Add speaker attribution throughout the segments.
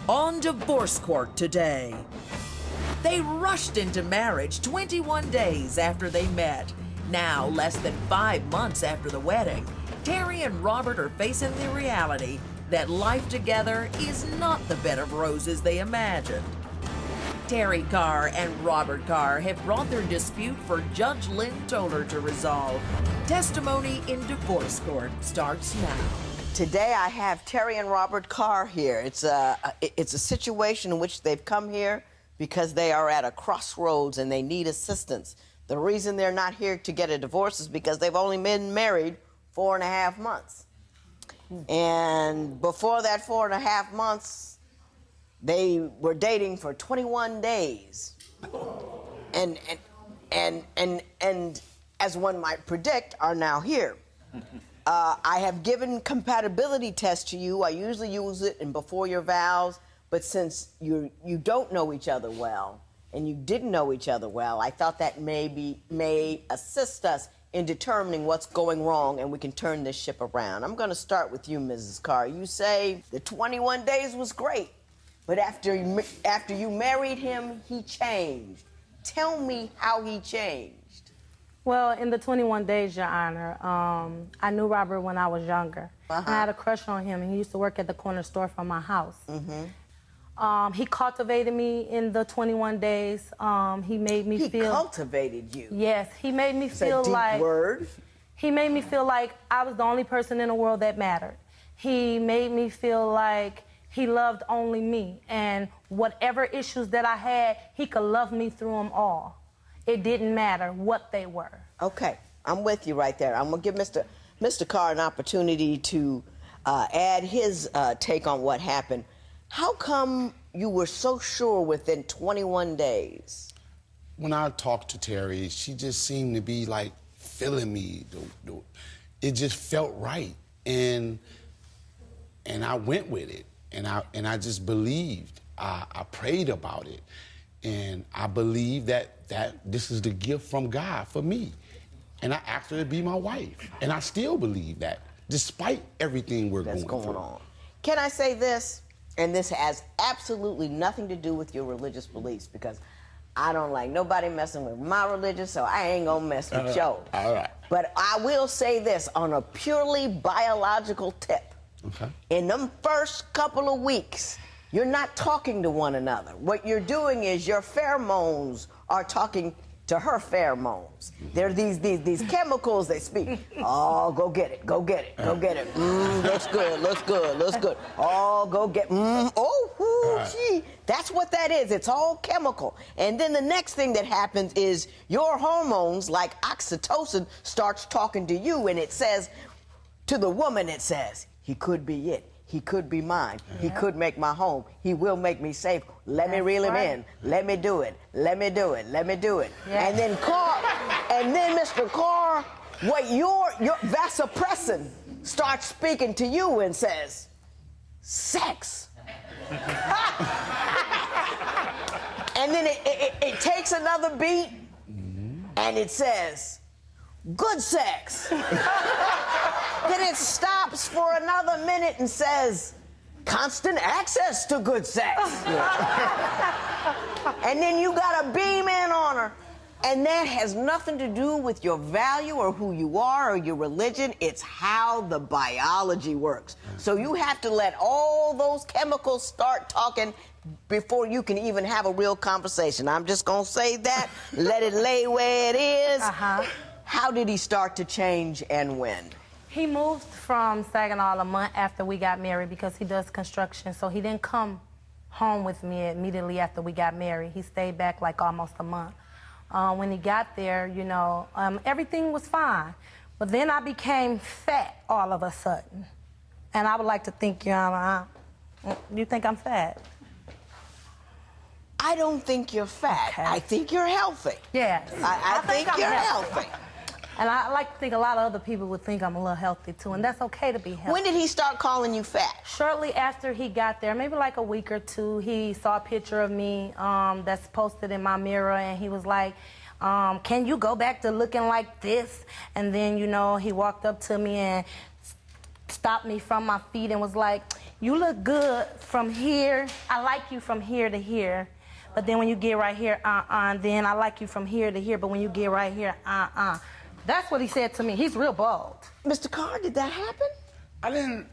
Speaker 1: on divorce court today. They rushed into marriage 21 days after they met. Now, less than 5 months after the wedding, Terry and Robert are facing the reality that life together is not the bed of roses they imagined. Terry Carr and Robert Carr have brought their dispute for Judge Lynn Toler to resolve. Testimony in divorce court starts now.
Speaker 2: Today I have Terry and Robert Carr here. It's a situation in which they've come here because they are at a crossroads and they need assistance. The reason they're not here to get a divorce is because they've only been married 4.5 months. And before that 4.5 months, they were dating for 21 days. And as one might predict, are now here. I have given compatibility tests to you. I usually use it before your vows, but since you don't know each other well, and you didn't know each other well, I thought that may assist us in determining what's going wrong, and we can turn this ship around. I'm going to start with you, Mrs. Carr. You say the 21 days was great, but after you married him, he changed. Tell me how he changed.
Speaker 3: Well, in the 21 days, Your Honor, I knew Robert when I was younger. I had a crush on him, and he used to work at the corner store from my house. He cultivated me in the 21 days. He made me feel... He
Speaker 2: cultivated you?
Speaker 3: Yes, he made me feel like...
Speaker 2: That's a deep word.
Speaker 3: He made me feel like I was the only person in the world that mattered. He made me feel like he loved only me, and whatever issues that I had, he could love me through them all. It didn't matter what they were.
Speaker 2: Okay, I'm with you right there. I'm gonna give Mr. Carr an opportunity to add his take on what happened. How come you were so sure within 21 days?
Speaker 4: When I talked to Terry, she just seemed to be like feeling me. It just felt right, and I went with it, and I just believed. I prayed about it, and I believed that this is the gift from God for me, and I asked her to be my wife, and I still believe that, despite everything that's going on.
Speaker 2: Can I say this? And this has absolutely nothing to do with your religious beliefs, because I don't like nobody messing with my religion, so I ain't gonna mess with yours.
Speaker 4: All right.
Speaker 2: But I will say this on a purely biological tip.
Speaker 4: Okay.
Speaker 2: In them first couple of weeks, you're not talking to one another. What you're doing is your pheromones are talking to her pheromones. There are these chemicals they speak. Oh, go get it, go get it, go get it. Looks good, looks good, looks good. Oh, go get, gee. That's what that is. It's all chemical. And then the next thing that happens is your hormones, like oxytocin, starts talking to you, and it says, to the woman it says, he could be it. He could be mine. He could make my home. He will make me safe. Let me reel him in. Let me do it. Let me do it. Let me do it.
Speaker 3: Yeah.
Speaker 2: And then Mr. Carr, what your vasopressin starts speaking to you and says, sex. And then it takes another beat and it says, good sex. Then it stops for another minute and says, constant access to good sex. And then you gotta beam in on her. And that has nothing to do with your value or who you are or your religion. It's how the biology works. So you have to let all those chemicals start talking before you can even have a real conversation. I'm just gonna say that, let it lay where it is. How did he start to change and when?
Speaker 3: He moved from Saginaw a month after we got married because he does construction, so he didn't come home with me immediately after we got married. He stayed back like almost a month. When he got there, you know, everything was fine. But then I became fat all of a sudden. And I would like to think, you think I'm fat?
Speaker 2: I don't think you're fat. Okay. I think you're healthy.
Speaker 3: Yes.
Speaker 2: I think you're healthy.
Speaker 3: And I like to think a lot of other people would think I'm a little healthy, too, and that's okay to be healthy.
Speaker 2: When did he start calling you fat?
Speaker 3: Shortly after he got there, maybe like a week or two, he saw a picture of me that's posted in my mirror, and he was like, can you go back to looking like this? And then, you know, he walked up to me and stopped me from my feet and was like, you look good from here. I like you from here to here. But then when you get right here, then I like you from here to here. But when you get right here, That's what he said to me. He's real bold.
Speaker 2: Mr. Carr, did that happen?
Speaker 4: I didn't,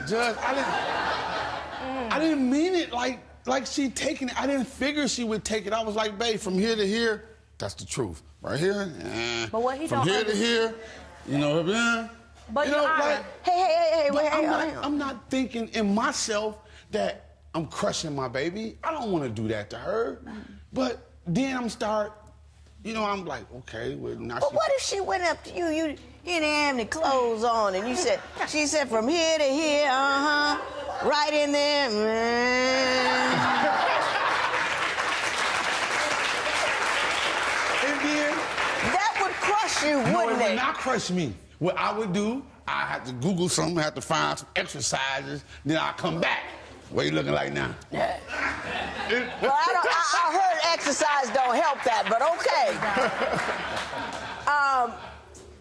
Speaker 4: Judge, I didn't mean it like she taking it. I didn't figure she would take it. I was like, babe, from here to here, that's the truth. Right here,
Speaker 3: but what he
Speaker 4: from here to here, you know,
Speaker 3: but
Speaker 4: you know, like,
Speaker 2: hey, wait,
Speaker 4: I'm not thinking in myself that I'm crushing my baby. I don't want to do that to her. But then I'm like, okay, well, now
Speaker 2: But what if she went up to you, you didn't have any clothes on, and she said from here to here, right in there,
Speaker 4: And then,
Speaker 2: that would crush you,
Speaker 4: no,
Speaker 2: wouldn't
Speaker 4: it
Speaker 2: it?
Speaker 4: would not crush me. What I would do, I have to Google something, I have to find some exercises, then I'll come back. What you looking like now?
Speaker 2: Well, I heard exercise don't help that, but okay.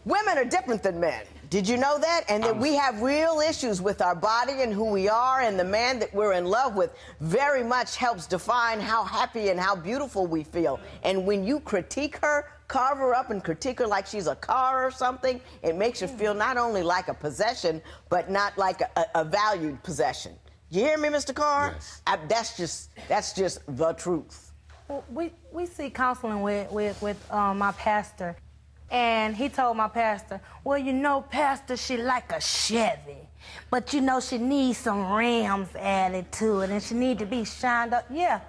Speaker 2: Women are different than men. Did you know that? And that we have real issues with our body and who we are, and the man that we're in love with very much helps define how happy and how beautiful we feel. And when you critique her, carve her up and critique her like she's a car or something, it makes her feel not only like a possession, but not like a valued possession. You hear me, Mr. Carr?
Speaker 4: Yes.
Speaker 2: That's just the truth.
Speaker 3: Well, we see counseling with my pastor, and he told my pastor, well, you know, Pastor, she like a Chevy, but you know she needs some rims added to it, and she need to be shined up. Yeah,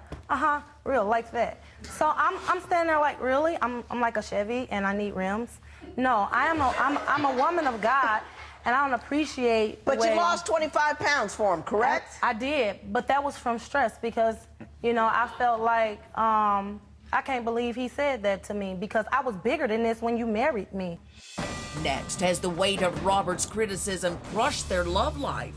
Speaker 3: real like that. So I'm standing there like, really? I'm like a Chevy, and I need rims? No, I'm a woman of God. And I don't appreciate.
Speaker 2: But you lost 25 pounds for him, correct?
Speaker 3: I did, but that was from stress because, you know, I felt like I can't believe he said that to me because I was bigger than this when you married me.
Speaker 1: Next, has the weight of Robert's criticism crushed their love life?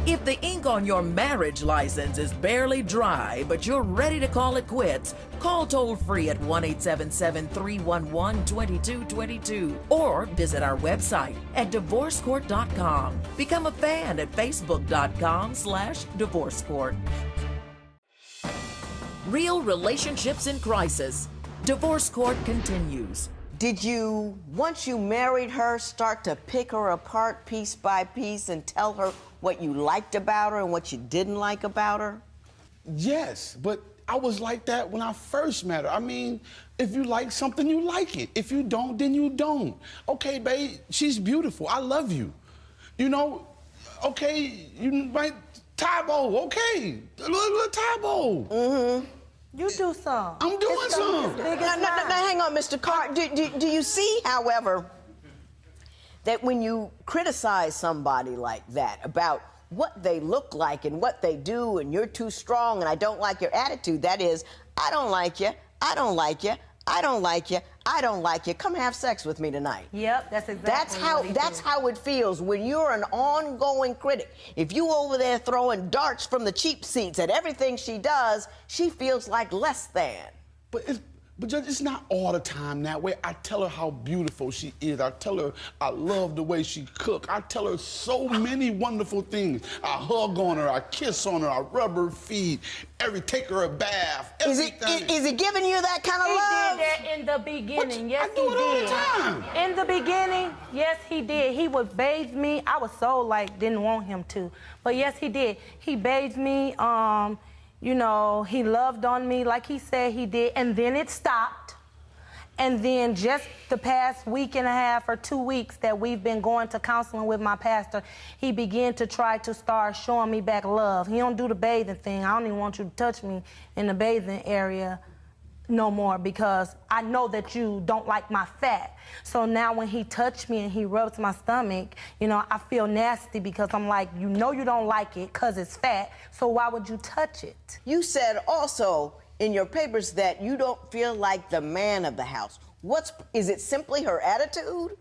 Speaker 1: If the ink on your marriage license is barely dry, but you're ready to call it quits, call toll-free at 1-877-311-2222 or visit our website at divorcecourt.com. Become a fan at facebook.com/divorcecourt. Real relationships in crisis. Divorce Court continues.
Speaker 2: Did you, once you married her, start to pick her apart piece by piece and tell her what you liked about her and what you didn't like about her?
Speaker 4: Yes, but I was like that when I first met her. I mean, if you like something, you like it. If you don't, then you don't. Okay, babe, she's beautiful. I love you. You know, okay, you might Tybo, okay. Little Tybo.
Speaker 2: Mm-hmm.
Speaker 3: You do some.
Speaker 4: I'm doing some.
Speaker 2: Now, hang on, Mr. Carr. Do you see, however, that when you criticize somebody like that about what they look like and what they do and you're too strong and I don't like your attitude, that is, I don't like you, I don't like you, I don't like you, I don't like you, come have sex with me tonight.
Speaker 3: Yep, that's exactly
Speaker 2: That's how it feels when you're an ongoing critic. If you over there throwing darts from the cheap seats at everything she does, she feels like less than.
Speaker 4: But Judge, it's not all the time that way. I tell her how beautiful she is. I tell her I love the way she cooks. I tell her so many wonderful things. I hug on her, I kiss on her, I rub her feet, take her a bath, everything.
Speaker 2: Is he giving you that kind of love?
Speaker 3: He did that in the beginning. Yes,
Speaker 4: I do it all the time.
Speaker 3: In the beginning, yes, he did. He would bathe me. I was so, didn't want him to. But yes, he did. He bathed me. You know, he loved on me like he said he did, and then it stopped. And then just the past week and a half or 2 weeks that we've been going to counseling with my pastor, he began to try to start showing me back love. He don't do the bathing thing. I don't even want you to touch me in the bathing area no more because I know that you don't like my fat. So now when he touched me and he rubs my stomach, you know, I feel nasty because I'm like, you know you don't like it because it's fat, so why would you touch it?
Speaker 2: You said also in your papers that you don't feel like the man of the house. Is it simply her attitude?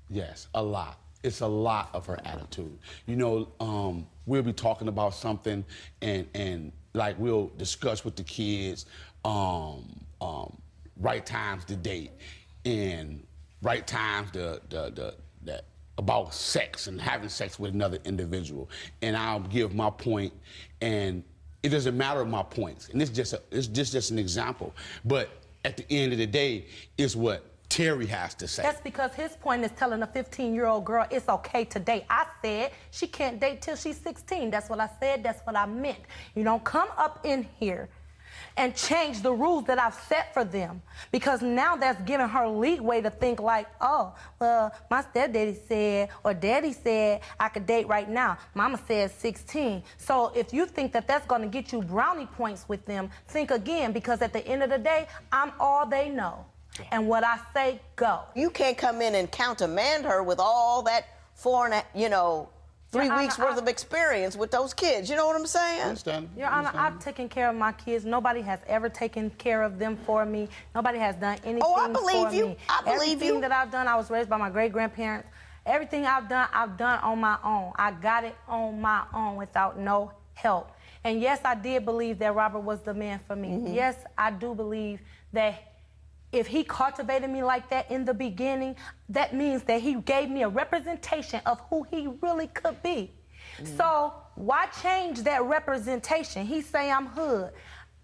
Speaker 4: Yes, a lot. It's a lot of her attitude. You know, we'll be talking about something and like we'll discuss with the kids, right times to date and right times to about sex and having sex with another individual, and I'll give my point, and it doesn't matter my points, and it's just an example. But at the end of the day, it's what Terry has to say.
Speaker 3: That's because his point is telling a 15-year-old girl it's okay to date. I said she can't date till she's 16. That's what I said. That's what I meant. You don't come up in here and change the rules that I've set for them, because now that's giving her leeway to think like, oh, well, my stepdaddy said or daddy said I could date right now. Mama said 16. So if you think that that's going to get you brownie points with them, think again, because at the end of the day, I'm all they know. And what I say, go.
Speaker 2: You can't come in and countermand her with all that 3 weeks worth of experience with those kids. You know what I'm saying?
Speaker 4: I understand.
Speaker 3: Your Honor, I've taken care of my kids. Nobody has ever taken care of them for me. Nobody has done anything for me.
Speaker 2: Oh, I believe you. I believe you.
Speaker 3: Everything that I've done, I was raised by my great-grandparents. Everything I've done on my own. I got it on my own without no help. And yes, I did believe that Robert was the man for me. Mm-hmm. Yes, I do believe that if he cultivated me like that in the beginning, that means that he gave me a representation of who he really could be. Mm-hmm. So why change that representation? He say I'm hood.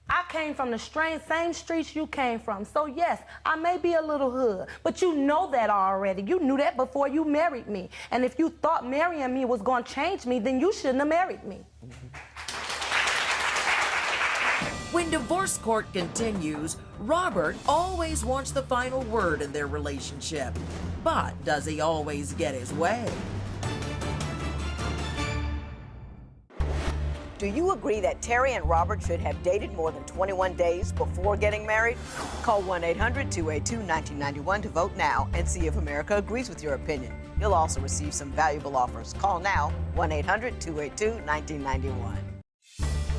Speaker 3: I came from the same streets you came from. So yes, I may be a little hood, but you know that already. You knew that before you married me. And if you thought marrying me was going to change me, then you shouldn't have married me.
Speaker 2: Mm-hmm.
Speaker 1: When divorce court continues, Robert always wants the final word in their relationship. But does he always get his way?
Speaker 2: Do you agree that Terry and Robert should have dated more than 21 days before getting married? Call 1-800-282-1991 to vote now and see if America agrees with your opinion. You'll also receive some valuable offers. Call now, 1-800-282-1991.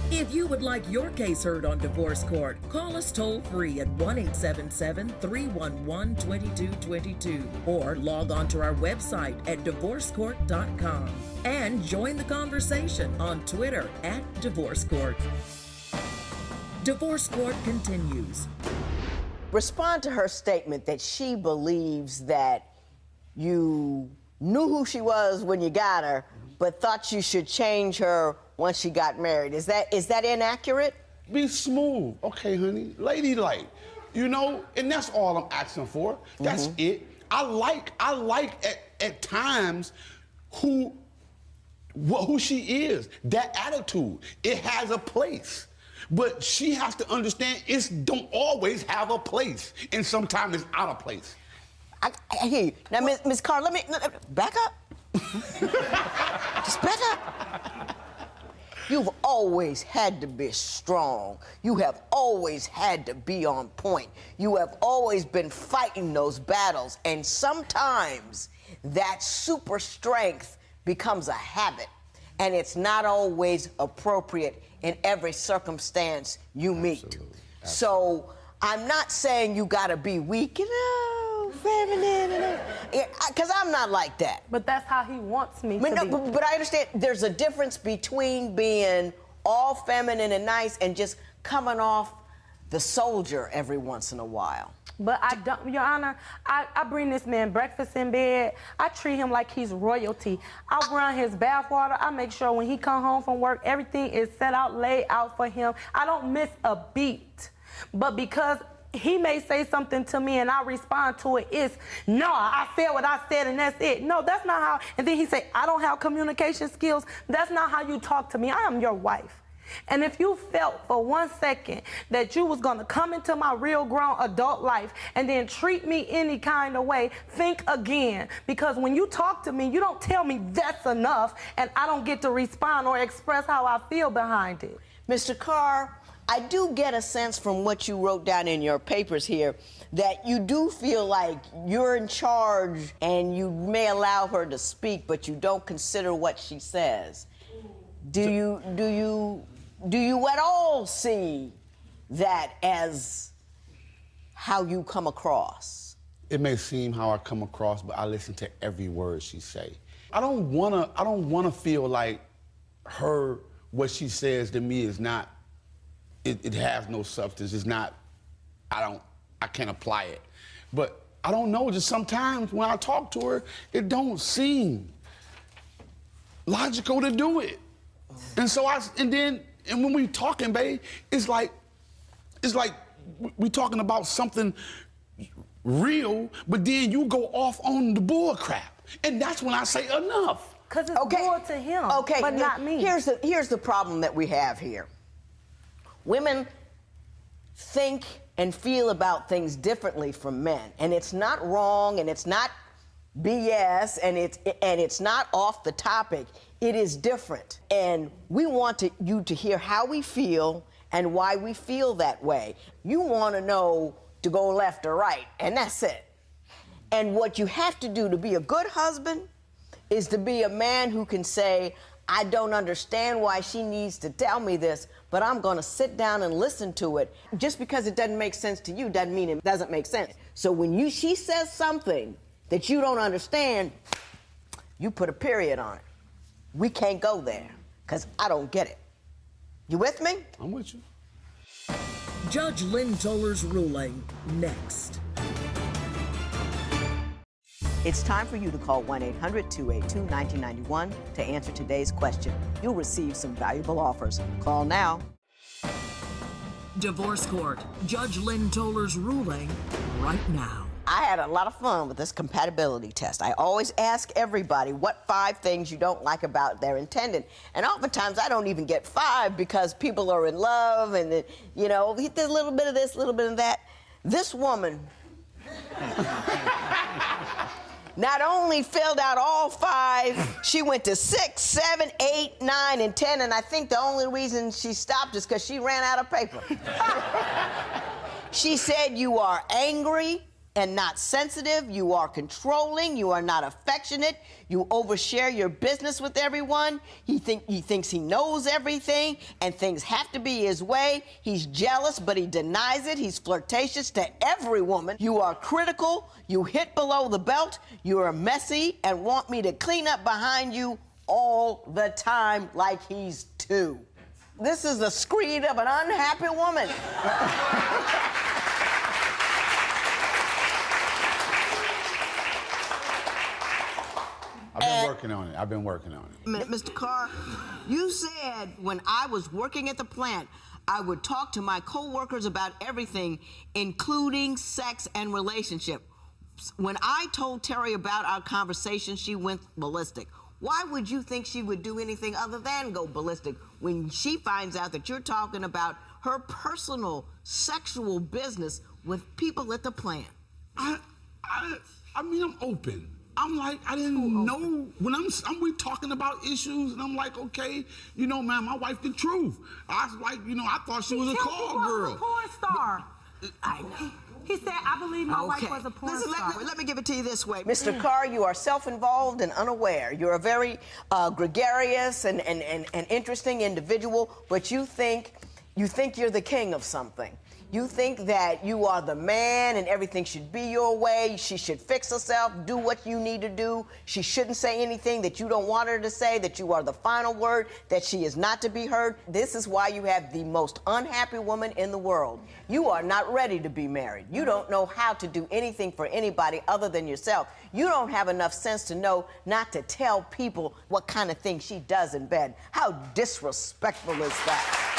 Speaker 1: If you would like your case heard on Divorce Court, call us toll-free at 1-877-311-2222 or log on to our website at divorcecourt.com and join the conversation on Twitter at Divorce Court. Divorce Court continues.
Speaker 2: Respond to her statement that she believes that you knew who she was when you got her, but thought you should change her once she got married. Is that inaccurate?
Speaker 4: Be smooth. Okay, honey. Ladylike. You know, and that's all I'm asking for. That's it. I like at times who she is. That attitude. It has a place. But she has to understand it don't always have a place. And sometimes it's out of place.
Speaker 2: I hear you. Now, Ms. Carr, let me back up. Just back up. You've always had to be strong. You have always had to be on point. You have always been fighting those battles. And sometimes that super strength becomes a habit. And it's not always appropriate in every circumstance you meet. Absolutely. So I'm not saying you gotta be weak, feminine, because I'm not like that.
Speaker 3: But that's how he wants me to be.
Speaker 2: But I understand there's a difference between being all feminine and nice and just coming off the soldier every once in a while.
Speaker 3: But I don't, Your Honor, I bring this man breakfast in bed. I treat him like he's royalty. I run his bath water. I make sure when he come home from work, everything is set out, laid out for him. I don't miss a beat. But because he may say something to me and I respond to it, it's, no, I said what I said and that's it. No, that's not how, and then he say, I don't have communication skills. That's not how you talk to me. I am your wife. And if you felt for 1 second that you was gonna come into my real grown adult life and then treat me any kind of way, think again. Because when you talk to me, you don't tell me that's enough and I don't get to respond or express how I feel behind it.
Speaker 2: Mr. Carr, I do get a sense from what you wrote down in your papers here that you do feel like you're in charge and you may allow her to speak, but you don't consider what she says. Do you at all see that as how you come across?
Speaker 4: It may seem how I come across, but I listen to every word she say. I don't wanna feel like what she says to me is not, it has no substance. It's not, I can't apply it. But I don't know, just sometimes when I talk to her, it don't seem logical to do it. And so and when we talking, babe, it's like we talking about something real, but then you go off on the bull crap. And that's when I say enough.
Speaker 3: Because it's bull to him, but not me.
Speaker 2: Here's the problem that we have here. Women think and feel about things differently from men. And it's not wrong, and it's not BS, and it's not off the topic. It is different. And we want you to hear how we feel and why we feel that way. You want to know to go left or right, and that's it. And what you have to do to be a good husband is to be a man who can say, I don't understand why she needs to tell me this, but I'm going to sit down and listen to it. Just because it doesn't make sense to you doesn't mean it doesn't make sense. So when she says something that you don't understand, you put a period on it. We can't go there, because I don't get it. You with me?
Speaker 4: I'm with you.
Speaker 1: Judge Lynn Toller's ruling next.
Speaker 2: It's time for you to call 1-800-282-1991 to answer today's question. You'll receive some valuable offers. Call now.
Speaker 1: Divorce Court. Judge Lynn Toller's ruling right now.
Speaker 2: I had a lot of fun with this compatibility test. I always ask everybody what 5 things you don't like about their intended. And oftentimes I don't even get 5 because people are in love and, you know, a little bit of this, a little bit of that. This woman not only filled out all 5, she went to 6, 7, 8, 9, and 10, and I think the only reason she stopped is because she ran out of paper. She said you are angry and not sensitive, you are controlling, you are not affectionate, you overshare your business with everyone, he thinks he knows everything, and things have to be his way, he's jealous but he denies it, he's flirtatious to every woman, you are critical, you hit below the belt, you are messy and want me to clean up behind you all the time like he's 2. This is the screed of an unhappy woman.
Speaker 4: I've been working on it.
Speaker 2: Mr. Carr, you said when I was working at the plant, I would talk to my co-workers about everything, including sex and relationship. When I told Terry about our conversation, she went ballistic. Why would you think she would do anything other than go ballistic when she finds out that you're talking about her personal sexual business with people at the plant?
Speaker 4: I mean, I'm open. I'm like, I didn't know when we talking about issues, and I'm like, okay, you know, man, my wife the truth. I was like, you know, I thought she was a call girl.
Speaker 3: A porn star. I know. He said, I believe my wife was a porn star.
Speaker 2: Let me give it to you this way. Mr. Carr, you are self-involved and unaware. You're a very gregarious and interesting individual, but you think you're the king of something. You think that you are the man and everything should be your way. She should fix herself, do what you need to do. She shouldn't say anything that you don't want her to say, that you are the final word, that she is not to be heard. This is why you have the most unhappy woman in the world. You are not ready to be married. You don't know how to do anything for anybody other than yourself. You don't have enough sense to know not to tell people what kind of thing she does in bed. How disrespectful is that?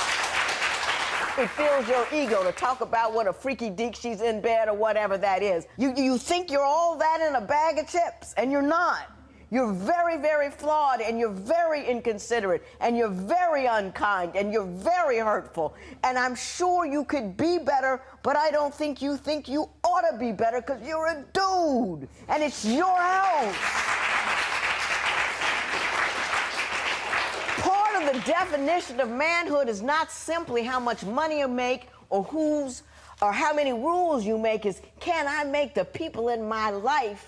Speaker 2: It fills your ego to talk about what a freaky deek she's in bed or whatever that is. You think you're all that in a bag of chips, and you're not. You're very, very flawed, and you're very inconsiderate, and you're very unkind, and you're very hurtful. And I'm sure you could be better, but I don't think you ought to be better because you're a dude, and it's your house. Part of the definition of manhood is not simply how much money you make or how many rules you make. Is can I make the people in my life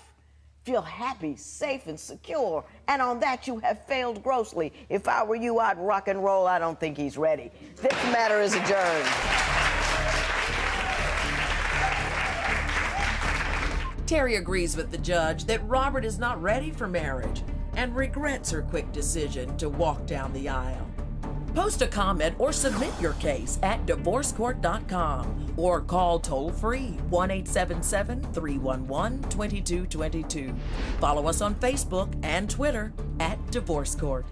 Speaker 2: feel happy, safe, and secure? And on that, you have failed grossly. If I were you, I'd rock and roll. I don't think he's ready. This matter is adjourned.
Speaker 1: Terry agrees with the judge that Robert is not ready for marriage and regrets her quick decision to walk down the aisle. Post a comment or submit your case at divorcecourt.com or call toll-free 1-877-311-2222. Follow us on Facebook and Twitter at Divorce Court.